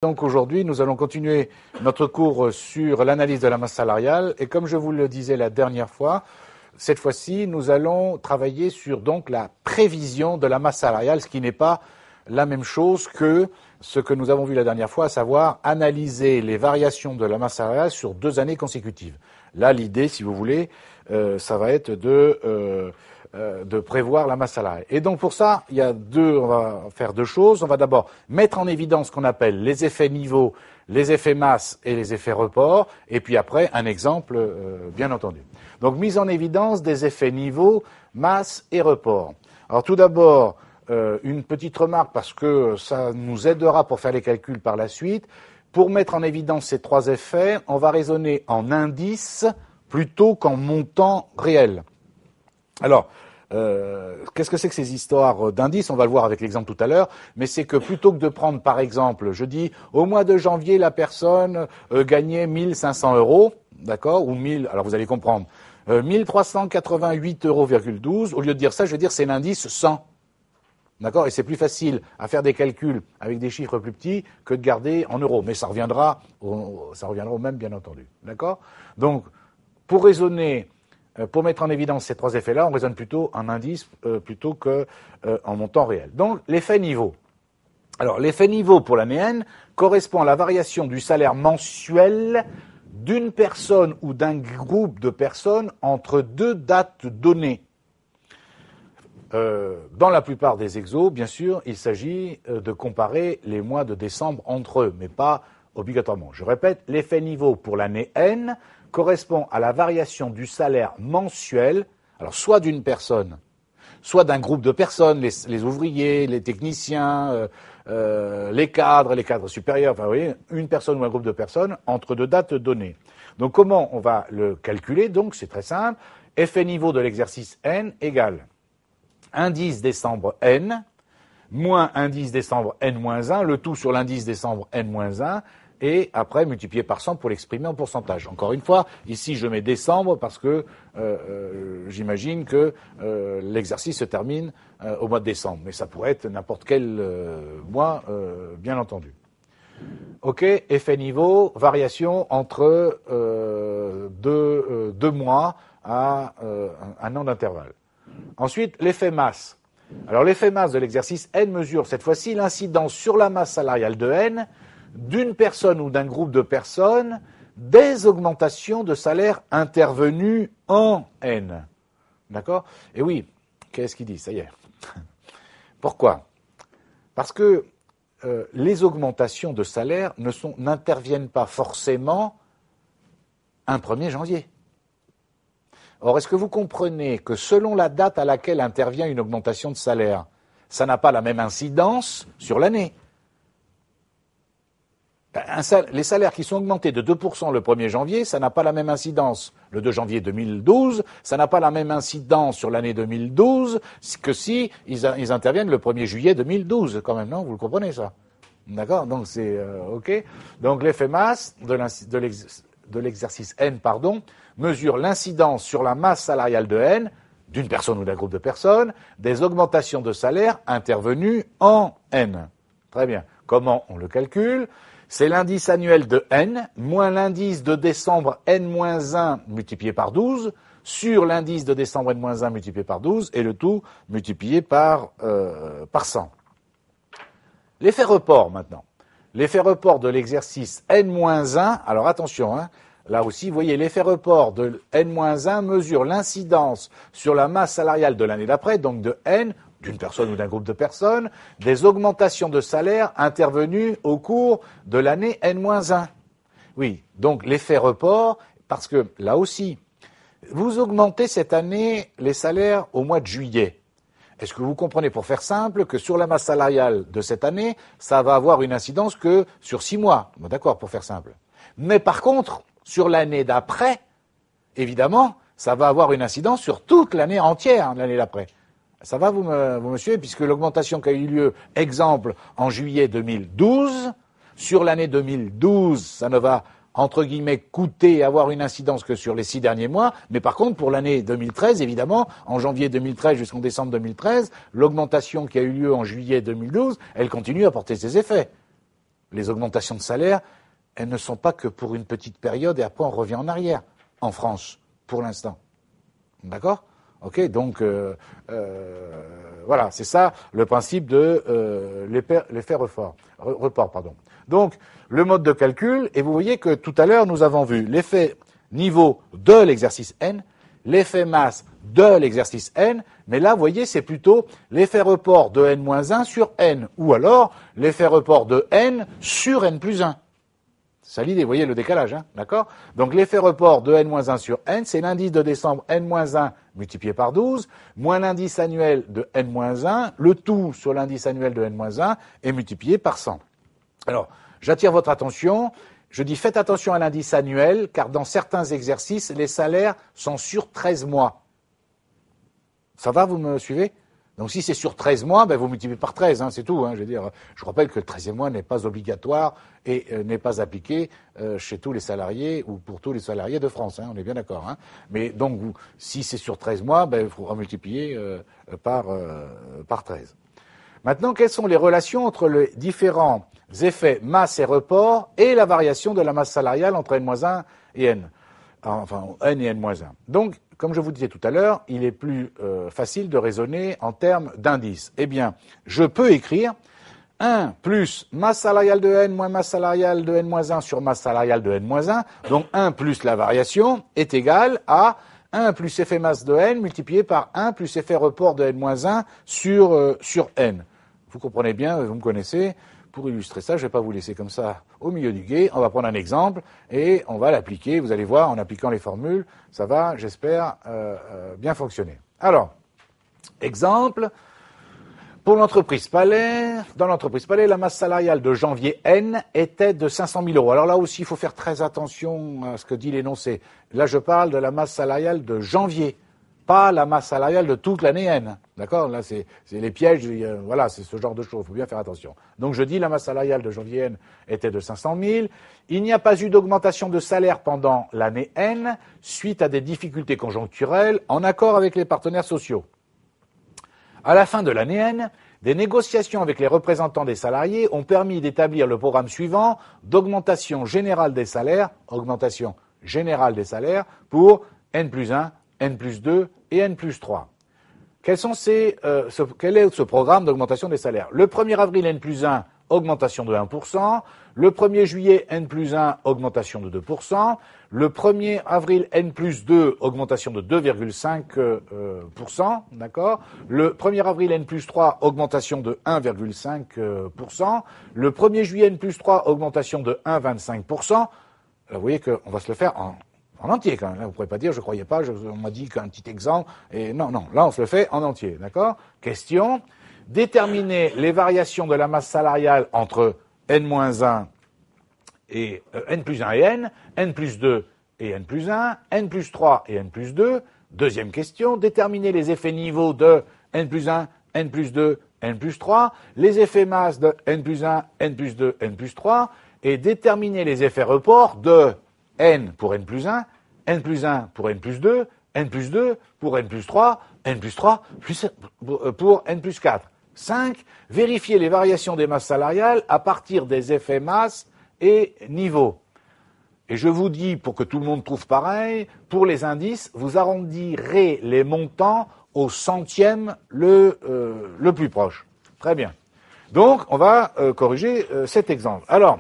Donc aujourd'hui, nous allons continuer notre cours sur l'analyse de la masse salariale et comme je vous le disais la dernière fois, cette fois-ci, nous allons travailler sur donc la prévision de la masse salariale, ce qui n'est pas la même chose que ce que nous avons vu la dernière fois, à savoir analyser les variations de la masse salariale sur 2 années consécutives. Là, l'idée, si vous voulez, ça va être de prévoir la masse salariale. Et donc pour ça, on va faire 2 choses. On va d'abord mettre en évidence ce qu'on appelle les effets niveau, les effets masse et les effets report, et puis après un exemple, bien entendu. Donc mise en évidence des effets niveau, masse et report. Alors tout d'abord, une petite remarque parce que ça nous aidera pour faire les calculs par la suite. Pour mettre en évidence ces 3 effets, on va raisonner en indice plutôt qu'en montant réel. Alors, qu'est-ce que c'est que ces histoires d'indices? On va le voir avec l'exemple tout à l'heure, mais c'est que plutôt que de prendre, par exemple, je dis, au mois de janvier, la personne gagnait 1500 €, d'accord, ou 1000, alors vous allez comprendre, 1388,12 €, au lieu de dire ça, je vais dire c'est l'indice 100. D'accord? Et c'est plus facile à faire des calculs avec des chiffres plus petits que de garder en euros. Mais ça reviendra au même, bien entendu. D'accord? Donc, pour raisonner, pour mettre en évidence ces 3 effets-là, on raisonne plutôt en indice plutôt qu'en montant réel. Donc, l'effet niveau. Alors, l'effet niveau pour l'année N correspond à la variation du salaire mensuel d'une personne ou d'un groupe de personnes entre 2 dates données. Dans la plupart des exos, bien sûr, il s'agit de comparer les mois de décembre entre eux, mais pas obligatoirement. Je répète, l'effet niveau pour l'année N correspond à la variation du salaire mensuel, alors soit d'une personne, soit d'un groupe de personnes, les ouvriers, les techniciens, les cadres supérieurs, enfin vous voyez, une personne ou un groupe de personnes entre 2 dates données. Donc comment on va le calculer? Donc c'est très simple, effet niveau de l'exercice N égale indice décembre N, moins indice décembre N-1, le tout sur l'indice décembre N-1, et après multiplié par 100 pour l'exprimer en pourcentage. Encore une fois, ici je mets décembre parce que j'imagine que l'exercice se termine au mois de décembre, mais ça pourrait être n'importe quel mois, bien entendu. Ok, effet niveau, variation entre 2 mois à un an d'intervalle. Ensuite, l'effet masse. Alors l'effet masse de l'exercice N mesure cette fois-ci l'incidence sur la masse salariale de N d'une personne ou d'un groupe de personnes des augmentations de salaire intervenues en N. D'accord? Et oui, qu'est-ce qu'il dit? Ça y est. Pourquoi? Parce que les augmentations de salaire n'interviennent pas forcément un 1er janvier. Or, est-ce que vous comprenez que selon la date à laquelle intervient une augmentation de salaire, ça n'a pas la même incidence sur l'année? Les salaires qui sont augmentés de 2% le 1er janvier, ça n'a pas la même incidence le 2 janvier 2012, ça n'a pas la même incidence sur l'année 2012 que si ils interviennent le 1er juillet 2012, quand même, non? Vous le comprenez, ça? D'accord? Donc, c'est OK. Donc, l'effet masse de l'exercice N, mesure l'incidence sur la masse salariale de N, d'une personne ou d'un groupe de personnes, des augmentations de salaire intervenues en N. Très bien. Comment on le calcule? C'est l'indice annuel de N, moins l'indice de décembre N-1 multiplié par 12, sur l'indice de décembre N-1 multiplié par 12, et le tout multiplié par 100. L'effet report, maintenant. L'effet report de l'exercice N-1, alors attention, là aussi, vous voyez, l'effet report de N-1 mesure l'incidence sur la masse salariale de l'année d'après, donc de N, d'une personne ou d'un groupe de personnes, des augmentations de salaire intervenues au cours de l'année N-1. Oui, donc l'effet report, parce que là aussi, vous augmentez cette année les salaires au mois de juillet. Est-ce que vous comprenez, pour faire simple, que sur la masse salariale de cette année, ça va avoir une incidence que sur 6 mois? Bon, d'accord, pour faire simple. Mais par contre, sur l'année d'après, évidemment, ça va avoir une incidence sur toute l'année entière, l'année d'après. Ça va, vous me suivez, puisque l'augmentation qui a eu lieu, exemple, en juillet 2012, sur l'année 2012, ça ne va entre guillemets, coûter et avoir une incidence que sur les 6 derniers mois, mais par contre, pour l'année 2013, évidemment, en janvier 2013 jusqu'en décembre 2013, l'augmentation qui a eu lieu en juillet 2012, elle continue à porter ses effets. Les augmentations de salaire, elles ne sont pas que pour une petite période et après on revient en arrière, en France, pour l'instant. D'accord ? Ok, donc voilà, c'est ça le principe de l'effet report. Donc, le mode de calcul, et vous voyez que tout à l'heure, nous avons vu l'effet niveau de l'exercice n, l'effet masse de l'exercice n, mais là, vous voyez, c'est plutôt l'effet report de n-1 sur n, ou alors l'effet report de n sur n plus 1. C'est ça l'idée, vous voyez le décalage, hein, d'accord ? Donc l'effet report de n-1 sur n, c'est l'indice de décembre n-1 multiplié par 12, moins l'indice annuel de n-1, le tout sur l'indice annuel de n-1 est multiplié par 100. Alors, j'attire votre attention, je dis faites attention à l'indice annuel, car dans certains exercices, les salaires sont sur 13 mois. Ça va, vous me suivez ? Donc si c'est sur 13 mois, ben vous multipliez par 13, hein, c'est tout. Hein, je rappelle que le 13e mois n'est pas obligatoire et n'est pas appliqué chez tous les salariés ou pour tous les salariés de France. Hein, on est bien d'accord. Hein. Mais donc, si c'est sur 13 mois, ben, il faudra multiplier par 13. Maintenant, quelles sont les relations entre les différents effets masse et report et la variation de la masse salariale entre N-1 et N ? Enfin, N et N-1. Donc, comme je vous disais tout à l'heure, il est plus facile de raisonner en termes d'indices. Eh bien, je peux écrire 1 plus masse salariale de N moins masse salariale de N-1 sur masse salariale de N-1. Donc, 1 plus la variation est égal à 1 plus effet masse de N multiplié par 1 plus effet report de N-1 sur N. Vous comprenez bien, vous me connaissez. Pour illustrer ça, je ne vais pas vous laisser comme ça au milieu du gué. On va prendre un exemple et on va l'appliquer. Vous allez voir, en appliquant les formules, ça va, j'espère, bien fonctionner. Alors, exemple, pour l'entreprise Palais, dans l'entreprise Palais, la masse salariale de janvier N était de 500 000 euros. Alors là aussi, il faut faire très attention à ce que dit l'énoncé. Là, je parle de la masse salariale de janvier, pas la masse salariale de toute l'année N. D'accord ? Là, c'est les pièges, voilà, c'est ce genre de choses, il faut bien faire attention. Donc je dis la masse salariale de janvier N était de 500 000. Il n'y a pas eu d'augmentation de salaire pendant l'année N suite à des difficultés conjoncturelles en accord avec les partenaires sociaux. À la fin de l'année N, des négociations avec les représentants des salariés ont permis d'établir le programme suivant d'augmentation générale des salaires, pour N plus 1, N plus 2 et N plus 3. Quel est ce programme d'augmentation des salaires ? Le 1er avril, N plus 1, augmentation de 1%. Le 1er juillet, N plus 1, augmentation de 2%. Le 1er avril, N plus 2, augmentation de 2,5%. D'accord ? Le 1er avril, N plus 3, augmentation de 1,5%. Le 1er juillet, N plus 3, augmentation de 1,25%. Là, vous voyez qu'on va se le faire en entier, quand même. Là, vous ne pourrez pas dire, je ne croyais pas, on m'a dit qu'un petit exemple. Et non, là, on se le fait en entier. D'accord ? Question. Déterminer les variations de la masse salariale entre N-1 et N plus 1 et N plus 2 et N plus 1, N plus 3 et N plus 2. Deuxième question. Déterminer les effets niveaux de N plus 1, N plus 2, N plus 3, les effets masse de N plus 1, N plus 2, N plus 3, et déterminer les effets report de N pour N plus 1, N plus 1 pour N plus 2, N plus 2 pour N plus 3, N plus 3 pour N plus 4. 5. Vérifier les variations des masses salariales à partir des effets masse et niveau. Et je vous dis, pour que tout le monde trouve pareil, pour les indices, vous arrondirez les montants au centième le plus proche. Très bien. Donc, on va corriger cet exemple. Alors,